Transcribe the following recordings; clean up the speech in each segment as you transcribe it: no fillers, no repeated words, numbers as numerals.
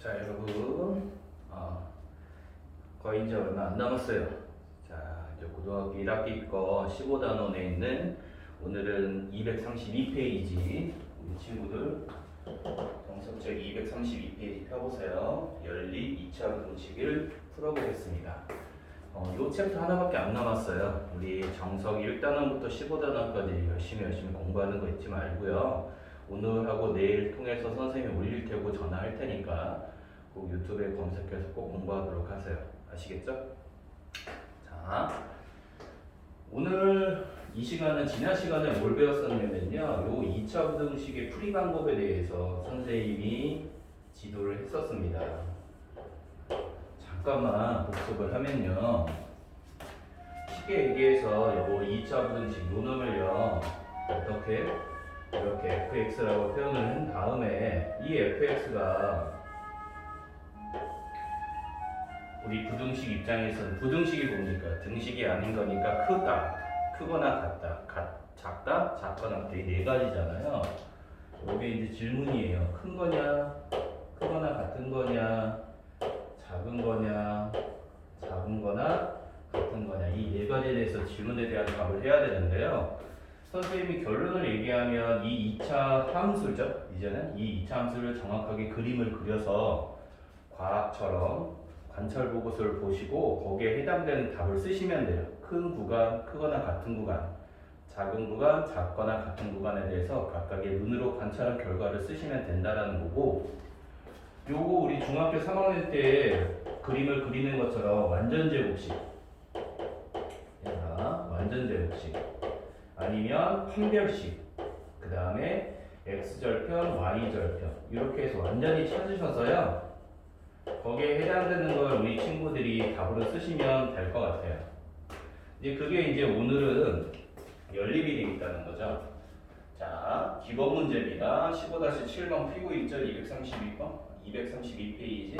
자, 여러분, 거의 이제 얼마 안 남았어요. 자, 이제 고등학교 1학기 거 15단원에 있는 오늘은 232페이지 우리 친구들 정석책 232페이지 펴보세요. 연립 2차 부등식을 풀어보겠습니다. 요 챕터 하나밖에 안 남았어요. 우리 정석 1단원부터 15단원까지 열심히 공부하는 거 잊지 말고요. 오늘하고 내일 통해서 선생님이 올릴 테고 전화할 테니까 꼭 유튜브에 검색해서 꼭 공부하도록 하세요. 아시겠죠? 자, 오늘 이 시간은 지난 시간에 뭘 배웠었냐면요. 요 2차 부등식의 풀이 방법에 대해서 선생님이 지도를 했었습니다. 잠깐만 복습을 하면요. 쉽게 얘기해서 요 2차 부등식 요놈을요. 어떻게? 이렇게 fx라고 표현을 한 다음에 이 fx가 우리 부등식 입장에서는 부등식이 뭡니까? 등식이 아닌 거니까 크거나 같다, 작다, 작거나 같다. 이 네 가지잖아요. 이게 이제 질문이에요. 큰 거냐, 크거나 같은 거냐, 작은 거냐, 작은 거나 같은 거냐. 이 네 가지에 대해서 질문에 대한 답을 해야 되는데요. 선생님이 결론을 얘기하면 이 2차 함수죠. 이제는 이 2차 함수를 정확하게 그림을 그려서 과학처럼 관찰 보고서를 보시고 거기에 해당되는 답을 쓰시면 돼요. 큰 구간, 크거나 같은 구간, 작은 구간, 작거나 같은 구간에 대해서 각각의 눈으로 관찰한 결과를 쓰시면 된다라는 거고, 요거 우리 중학교 3학년 때 그림을 그리는 것처럼 완전제곱식, 완전제곱식 아니면 판별식, 그 다음에 x절편, y절편 이렇게 해서 완전히 찾으셔서요. 거기에 해당되는 걸 우리 친구들이 답으로 쓰시면 될 것 같아요. 이제 그게 이제 오늘은 연립이 되겠다는 거죠. 자, 기본 문제입니다. 15-7번 피고 1절 232번, 232페이지.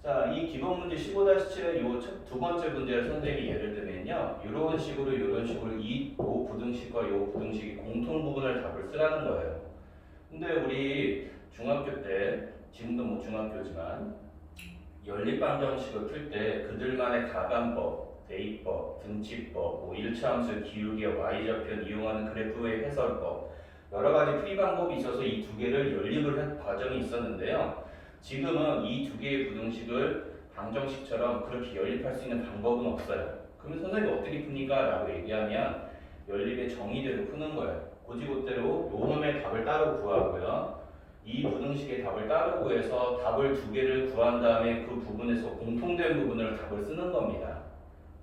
자, 이 기본 문제 15-7은 요 두 번째 문제를 선생님이 예를 들면요. 이런 식으로 이 요 부등식과 요 부등식이 공통 부분을 답을 쓰라는 거예요. 근데 우리 중학교 때, 지금도 뭐 중학교지만 연립방정식을 풀 때 그들만의 가감법, 대입법, 등치법, 뭐 1차 함수 기울기와 y절편 이용하는 그래프의 해설법 여러 가지 풀이 방법이 있어서 이 두 개를 연립을 한 과정이 있었는데요. 지금은 이 두 개의 부등식을 방정식처럼 그렇게 연립할 수 있는 방법은 없어요. 그러면 선생님이 어떻게 풉니까? 라고 얘기하면 연립의 정의대로 푸는 거예요. 고지고대로 요놈의 답을 따로 구하고요. 이 부등식의 답을 따로 구해서 답을 두 개를 구한 다음에 그 부분에서 공통된 부분을 답을 쓰는 겁니다.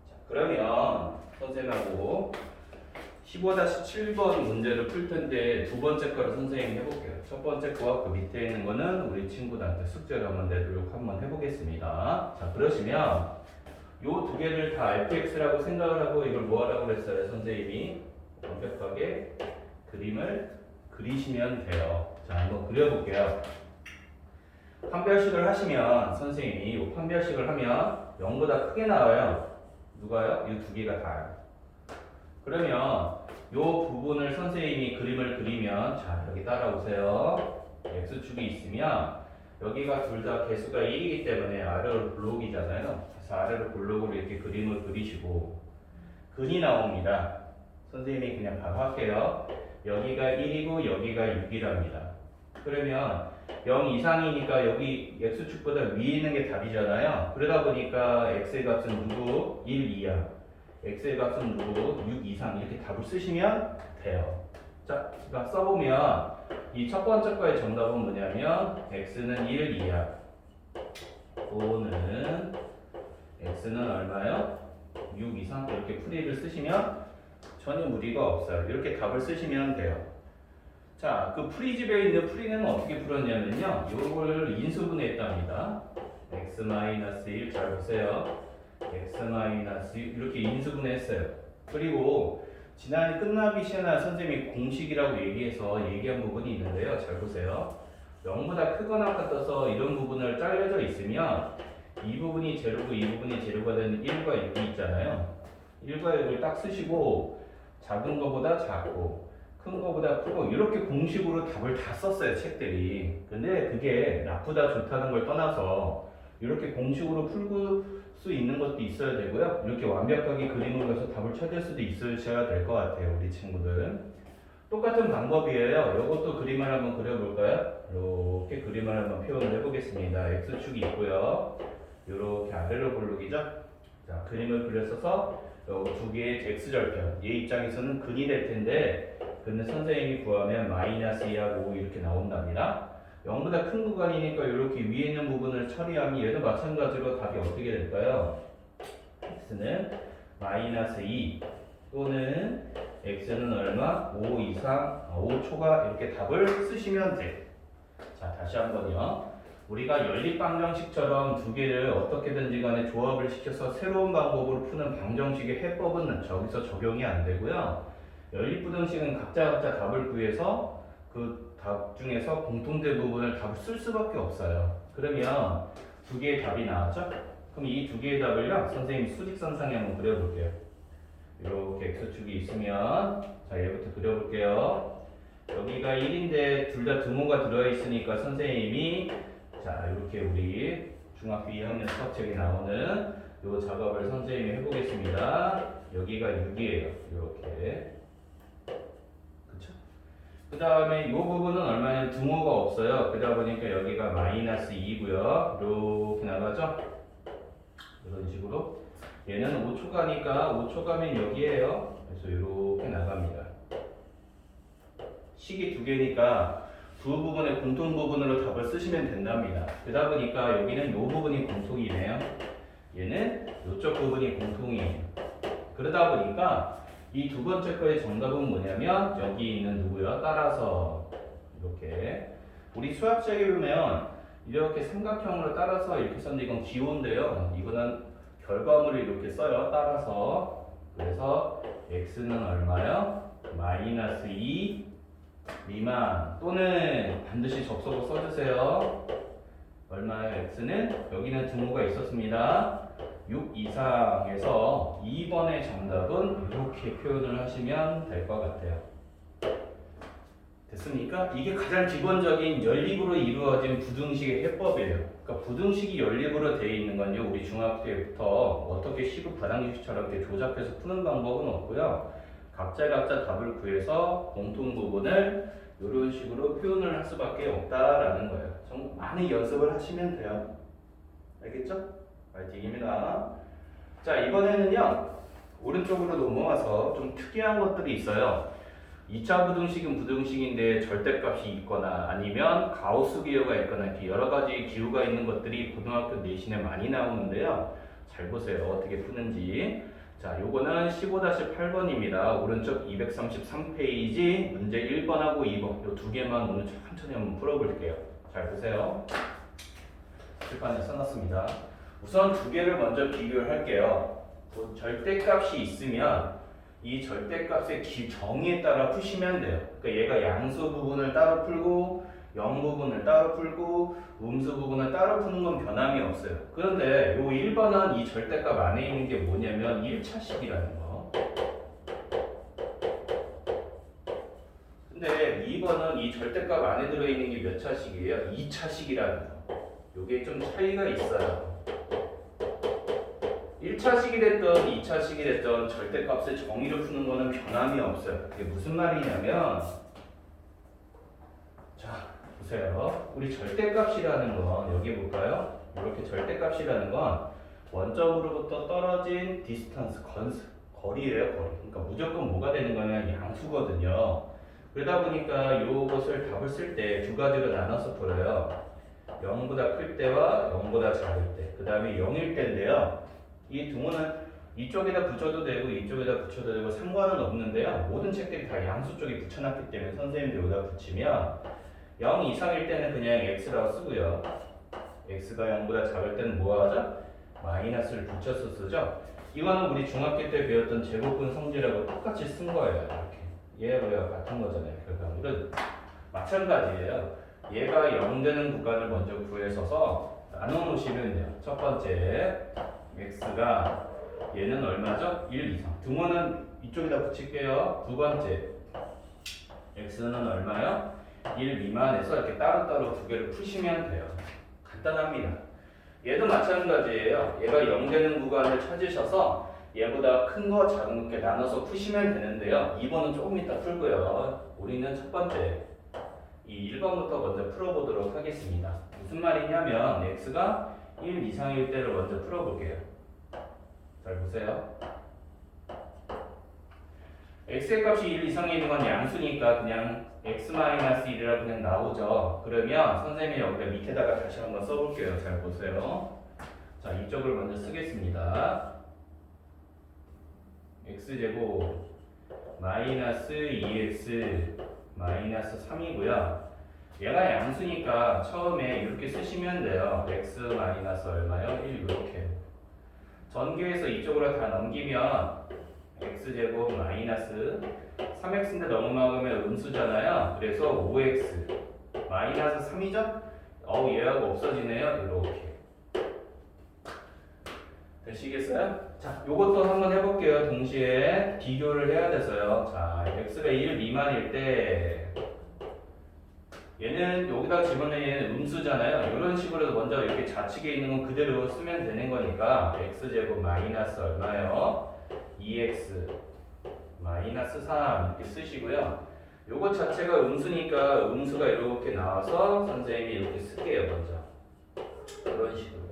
자, 그러면 선생님하고 15-7번 문제를 풀 텐데 두 번째 거를 선생님이 해볼게요. 첫 번째 거와 그 밑에 있는 거는 우리 친구들한테 숙제를 한번 내도록 한번 해보겠습니다. 자, 그러시면 요 두 개를 다 fx라고 생각을 하고 이걸 뭐 하라고 그랬어요? 선생님이 완벽하게 그림을 그리시면 돼요. 자, 한번 그려볼게요. 판별식을 하시면 선생님이 요 판별식을 하면 0보다 크게 나와요. 누가요? 이 두 개가 다요. 그러면 요 부분을 선생님이 그림을 그리면 자, 여기 따라오세요. x축이 있으면 여기가 둘 다 개수가 1이기 때문에 아래로 블록이잖아요. 그래서 아래로 블록으로 이렇게 그림을 그리시고 근이 나옵니다. 선생님이 그냥 바로 할게요. 여기가 1이고 여기가 6이랍니다. 그러면 0 이상이니까 여기 x축보다 위에 있는 게 답이잖아요. 그러다 보니까 x의 값은 누구? 1, 2야. x의 값은 누구? 6 이상 이렇게 답을 쓰시면 돼요. 자, 그러니까 써보면 이 첫 번째 거의 정답은 뭐냐면 x는 1, 2야. 또는 x는 얼마요? 6 이상 이렇게 풀이를 쓰시면 전혀 무리가 없어요. 이렇게 답을 쓰시면 돼요. 자, 그 풀이집에 있는 풀이는 어떻게 풀었냐면요. 이걸 인수분해했답니다. x-1 잘 보세요. x-6 이렇게 인수분해했어요. 그리고 지난 끝나기 시간에 선생님이 공식이라고 얘기한 부분이 있는데요. 잘 보세요. 0보다 크거나 같아서 이런 부분을 잘려져 있으면 이 부분이 제로고 이 부분이 제로가 되는 1과 6이 있잖아요. 1과 6을 딱 쓰시고 작은 거보다 작고 큰 거보다 크고 이렇게 공식으로 답을 다 썼어요 책들이. 근데 그게 나쁘다 좋다는 걸 떠나서 이렇게 공식으로 풀 수 있는 것도 있어야 되고요. 이렇게 완벽하게 그림을 그려서 답을 찾을 수도 있으셔야 될 것 같아요 우리 친구들. 똑같은 방법이에요. 이것도 그림을 한번 그려볼까요? 이렇게 그림을 한번 표현을 해보겠습니다. X축이 있고요. 이렇게 아래로 볼록이죠? 자, 그림을 그렸어서 두 개의 X절편. 얘 입장에서는 근이 될 텐데, 근은 선생님이 구하면 마이너스 2하고 5 이렇게 나온답니다. 0보다 큰 구간이니까 이렇게 위에 있는 부분을 처리하면 얘도 마찬가지로 답이 어떻게 될까요? X는 마이너스 2 또는 X는 얼마? 5 이상, 5초가 이렇게 답을 쓰시면 돼. 자, 다시 한번요. 우리가 연립방정식처럼 두 개를 어떻게든지 간에 조합을 시켜서 새로운 방법으로 푸는 방정식의 해법은 저기서 적용이 안 되고요. 연립부등식은 각자 답을 구해서 그 답 중에서 공통된 부분을 답을 쓸 수밖에 없어요. 그러면 두 개의 답이 나왔죠? 그럼 이 두 개의 답을요, 선생님이 수직선상에 한번 그려볼게요. 이렇게 X축이 있으면, 자, 얘부터 그려볼게요. 여기가 1인데 둘 다 등호가 들어있으니까 선생님이, 자, 이렇게 우리 중학교 2학년 수학책에 나오는 이 작업을 선생님이 해보겠습니다. 여기가 6이에요. 이렇게. 그쵸? 그 다음에 이 부분은 얼마냐? 등호가 없어요. 그러다 보니까 여기가 마이너스 2고요. 이렇게 나가죠? 이런 식으로. 얘는 5초 가니까 5초 가면 여기에요. 그래서 이렇게 나갑니다. 식이 두 개니까 두 부분의 공통 부분으로 답을 쓰시면 된답니다. 그러다 보니까 여기는 이 부분이 공통이네요. 얘는 이쪽 부분이 공통이에요. 그러다 보니까 이 두 번째 거의 정답은 뭐냐면 여기 있는 누구요? 따라서 이렇게 우리 수학책에 보면 이렇게 삼각형으로 따라서 이렇게 썼는데 이건 기호인데요. 이거는 결과물을 이렇게 써요. 따라서. 그래서 x는 얼마요? 마이너스 2 미만 또는 반드시 접속을 써주세요. 얼마예요? x는 여기는 등호가 있었습니다. 6 이상에서 2번의 정답은 이렇게 표현을 하시면 될 것 같아요. 됐습니까? 이게 가장 기본적인 연립으로 이루어진 부등식의 해법이에요. 그러니까 부등식이 연립으로 되어 있는 건요, 우리 중학교 때부터 어떻게 시급 반항식처럼 이렇게 조작해서 푸는 방법은 없고요. 각자 답을 구해서 공통 부분을 이런 식으로 표현을 할 수밖에 없다라는 거예요. 좀 많이 연습을 하시면 돼요. 알겠죠? 파이팅입니다. 자, 이번에는요, 오른쪽으로 넘어와서 좀 특이한 것들이 있어요. 2차 부등식은 부등식인데 절대값이 있거나 아니면 가우스 기호가 있거나 이렇게 여러 가지 기호가 있는 것들이 고등학교 내신에 많이 나오는데요. 잘 보세요. 어떻게 푸는지. 자, 요거는 15-8번입니다. 오른쪽 233페이지 문제 1번하고 2번 요 두 개만 오늘 천천히 한번 풀어볼게요. 잘 보세요. 칠판에 써놨습니다. 우선 두 개를 먼저 비교를 할게요. 절대값이 있으면 이 절대값의 정의에 따라 푸시면 돼요. 그러니까 얘가 양수 부분을 따로 풀고 0 부분을 따로 풀고 음수 부분을 따로 푸는 건 변함이 없어요. 그런데 요 1번은 이 절대값 안에 있는 게 뭐냐면 1차식이라는 거. 근데 2번은 이 절대값 안에 들어있는 게 몇 차식이에요? 2차식이라는 거. 요게 좀 차이가 있어요. 1차식이 됐던 2차식이 됐던 절대값의 정의를 푸는 거는 변함이 없어요. 그게 무슨 말이냐면, 자, 보세요. 우리 절대값이라는 건 여기 볼까요? 이렇게 절대값이라는 건 원점으로부터 떨어진 디스턴스, 거리예요, 거리. 그러니까 무조건 뭐가 되는 거냐면 양수거든요. 그러다 보니까 이것을 답을 쓸 때 두 가지로 나눠서 풀어요. 0보다 클 때와 0보다 작을 때. 그 다음에 0일 때인데요. 이 등호는 이쪽에다 붙여도 되고 이쪽에다 붙여도 되고 상관은 없는데요. 모든 책들이 다 양수 쪽에 붙여놨기 때문에 선생님들 여기다 붙이면 0 이상일 때는 그냥 x라고 쓰고요. x가 0보다 작을 때는 뭐 하죠? 마이너스를 붙여서 쓰죠. 이거는 우리 중학교 때 배웠던 제곱근 성질하고 똑같이 쓴 거예요. 이렇게 얘와 같은 거잖아요. 결과물은 마찬가지예요. 얘가 0 되는 구간을 먼저 구해서서 나눠 놓으시면 돼요. 첫 번째 x가 얘는 얼마죠? 1 이상. 등호는 이쪽에다 붙일게요. 두 번째 x는 얼마요? 1 미만에서 이렇게 따로따로 두 개를 푸시면 돼요. 간단합니다. 얘도 마찬가지예요. 얘가 0 되는 구간을 찾으셔서 얘보다 큰 거, 작은 거 이렇게 나눠서 푸시면 되는데요. 2번은 조금 이따 풀고요. 우리는 첫 번째 이 1번부터 먼저 풀어보도록 하겠습니다. 무슨 말이냐면 x가 1 이상일 때를 먼저 풀어볼게요. 잘 보세요. x의 값이 1 이상이 있는 건 양수니까 그냥 x-1이라 그냥 나오죠. 그러면 선생님이 여기다 밑에다가 다시 한번 써볼게요. 잘 보세요. 자, 이쪽을 먼저 쓰겠습니다. x제곱 마이너스 2x 마이너스 3이고요. 얘가 양수니까 처음에 이렇게 쓰시면 돼요. x 마이너스 얼마요? 1 이렇게. 전개해서 이쪽으로 다 넘기면 x제곱 마이너스 3x인데 넘어가면 음수잖아요. 그래서 5x 마이너스 3이죠? 얘하고 없어지네요. 이렇게. 되시겠어요? 자, 요것도 한번 해볼게요. 동시에 비교를 해야 돼서요. 자, x가 1 미만일 때 얘는 여기다 집어넣으면 얘는 음수잖아요. 이런 식으로 먼저 이렇게 좌측에 있는 건 그대로 쓰면 되는 거니까 x제곱 마이너스 얼마요? 2x 마이너스 3 이렇게 쓰시고요. 요것 자체가 음수니까 음수가 이렇게 나와서 선생님이 이렇게 쓸게요. 먼저 이런 식으로.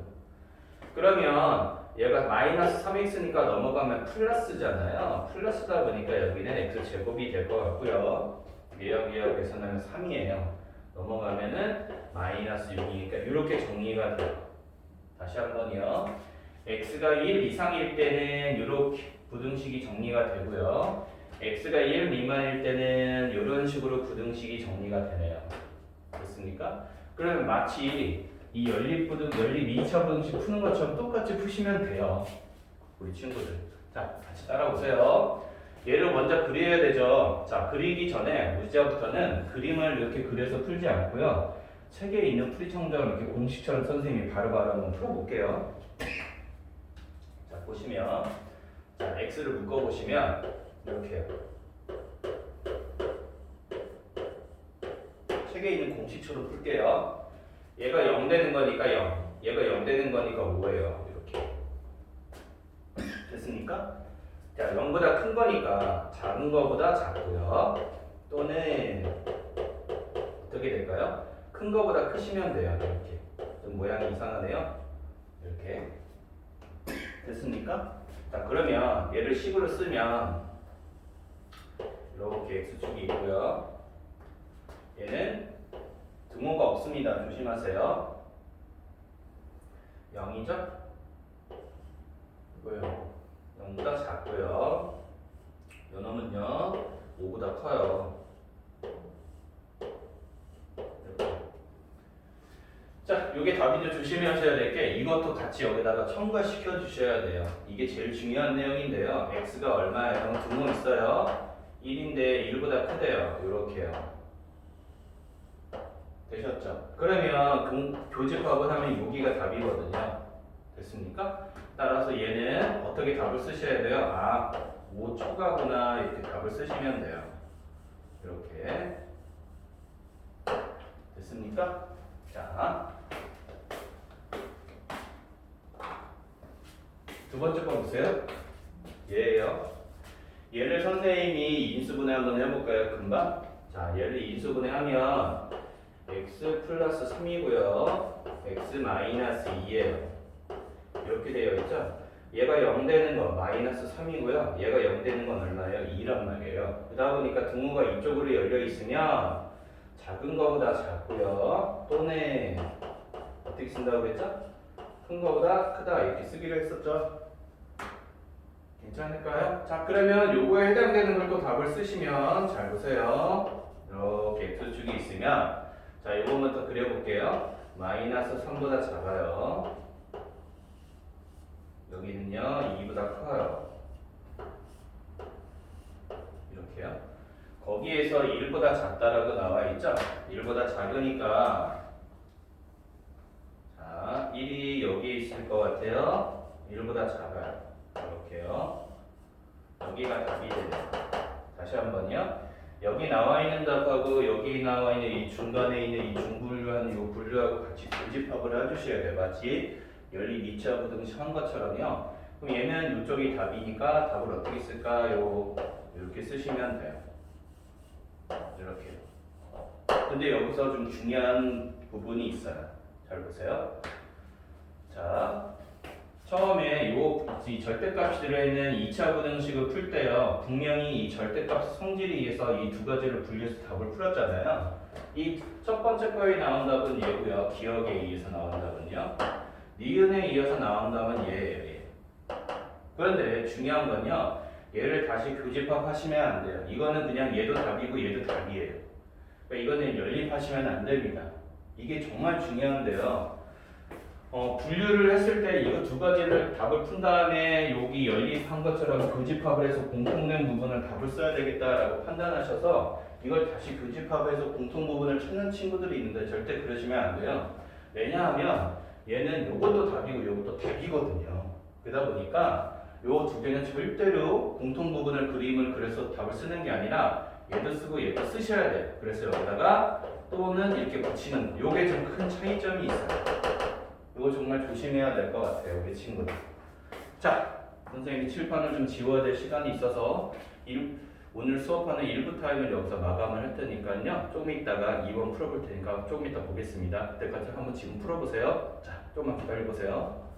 그러면 얘가 마이너스 3x니까 넘어가면 플러스잖아요. 플러스다 보니까 여기는 x제곱이 될 것 같고요. 얘하고 계산하면 3이에요. 넘어가면은 마이너스 6이니까 이렇게 정리가 돼요. 다시 한번요. x가 1 이상일 때는 이렇게 부등식이 정리가 되고요. x가 1 미만일 때는 이런 식으로 부등식이 정리가 되네요. 됐습니까? 그러면 마치 이 연립 2차 부등식 푸는 것처럼 똑같이 푸시면 돼요. 우리 친구들. 자, 같이 따라오세요. 얘를 먼저 그려야 되죠. 자, 그리기 전에 문제부터는 그림을 이렇게 그려서 풀지 않고요. 책에 있는 풀이청정을 이렇게 공식처럼 선생님이 바로바로 한번 풀어볼게요. 자, 보시면 자, x를 묶어보시면 이렇게요. 책에 있는 공식처럼 풀게요. 얘가 0 되는 거니까 0, 얘가 0 되는 거니까 5예요. 이렇게. 됐습니까? 자, 0보다 큰 거니까 작은 거보다 작고요. 또는 어떻게 될까요? 큰 거보다 크시면 돼요. 이렇게. 좀 모양이 이상하네요. 이렇게. 됐습니까? 자, 그러면 얘를 식으로 쓰면 이렇게 x축이 있고요. 얘는 등호가 없습니다. 조심하세요. 0이죠? 이거요. 0보다 작고요. 요 놈은요 5보다 커요. 이렇게. 자, 요게 답이죠. 조심하셔야 될 게 이것도 같이 여기다가 첨가시켜 주셔야 돼요. 이게 제일 중요한 내용인데요. x가 얼마예요? 등호 있어요. 1인데 1보다 크대요. 요렇게요. 되셨죠? 그러면 교집합을 하면 여기가 답이거든요. 됐습니까? 따라서 얘는 어떻게 답을 쓰셔야 돼요? 5 초과구나 이렇게 답을 쓰시면 돼요. 이렇게. 됐습니까? 자, 두 번째 거 보세요. 얘예요. 얘를 선생님이 인수분해 한번 해볼까요? 금방? 자, 얘를 인수분해하면 x 플러스 3이고요. x 마이너스 2예요. 이렇게 되어 있죠? 얘가 0 되는 건 마이너스 3이고요. 얘가 0 되는 건 얼마예요? 2란 말이에요. 그러다 보니까 등호가 이쪽으로 열려 있으면 작은 거보다 작고요. 또는 어떻게 쓴다고 그랬죠? 큰 거보다 크다 이렇게 쓰기로 했었죠? 괜찮을까요? 자, 그러면 요거에 해당되는 걸 또 답을 쓰시면 잘 보세요. 이렇게 x축이 있으면 자, 요거부터 그려볼게요. 마이너스 3보다 작아요. 여기는요 2보다 커요. 이렇게요. 거기에서 1보다 작다라고 나와 있죠? 1보다 작으니까 자, 1이 여기에 있을 것 같아요. 1보다 작아요. 이렇게요. 여기가 답이 되네요. 다시 한번요. 여기 나와 있는 답하고 여기 나와 있는 이 중간에 있는 이 중분류하는 이 분류하고 같이 교집합을 해주셔야 돼요. 마치 연립 2차 부등식 한 것처럼요. 그럼 얘는 이쪽이 답이니까 답을 어떻게 쓸까요? 이렇게 쓰시면 돼요. 이렇게. 근데 여기서 좀 중요한 부분이 있어요. 잘 보세요. 자, 처음에 이 절대값이 들어있는 2차 부등식을 풀 때요. 분명히 이 절대값 성질에 의해서 이 두 가지를 분리해서 답을 풀었잖아요. 이 첫 번째 거에 나온 답은 얘고요. 기억에 의해서 나온 답은요. 니은에 이어서 나온 답은 얘예요. 얘. 그런데 중요한 건요. 얘를 다시 교집합하시면 안 돼요. 이거는 그냥 얘도 답이고 얘도 답이에요. 그러니까 이거는 연립하시면 안 됩니다. 이게 정말 중요한데요. 분류를 했을 때 이거 두 가지를 답을 푼 다음에 여기 연립한 것처럼 교집합을 해서 공통된 부분을 답을 써야 되겠다라고 판단하셔서 이걸 다시 교집합해서 공통 부분을 찾는 친구들이 있는데 절대 그러시면 안 돼요. 왜냐하면 얘는 요것도 답이고 요것도 답이거든요. 그러다 보니까 요 두 개는 절대로 공통 부분을 그림을 그려서 답을 쓰는 게 아니라 얘도 쓰고 얘도 쓰셔야 돼요. 그래서 여기다가 또는 이렇게 붙이는 요게 좀 큰 차이점이 있어요. 이거 정말 조심해야 될 것 같아요, 우리 친구들. 자, 선생님이 칠판을 좀 지워야 될 시간이 있어서 오늘 수업하는 1부 타임을 여기서 마감을 할 테니까요. 조금 있다가 2번 풀어볼 테니까 조금 이따 보겠습니다. 그때까지 한번 지금 풀어보세요. 자, 조금만 기다려보세요.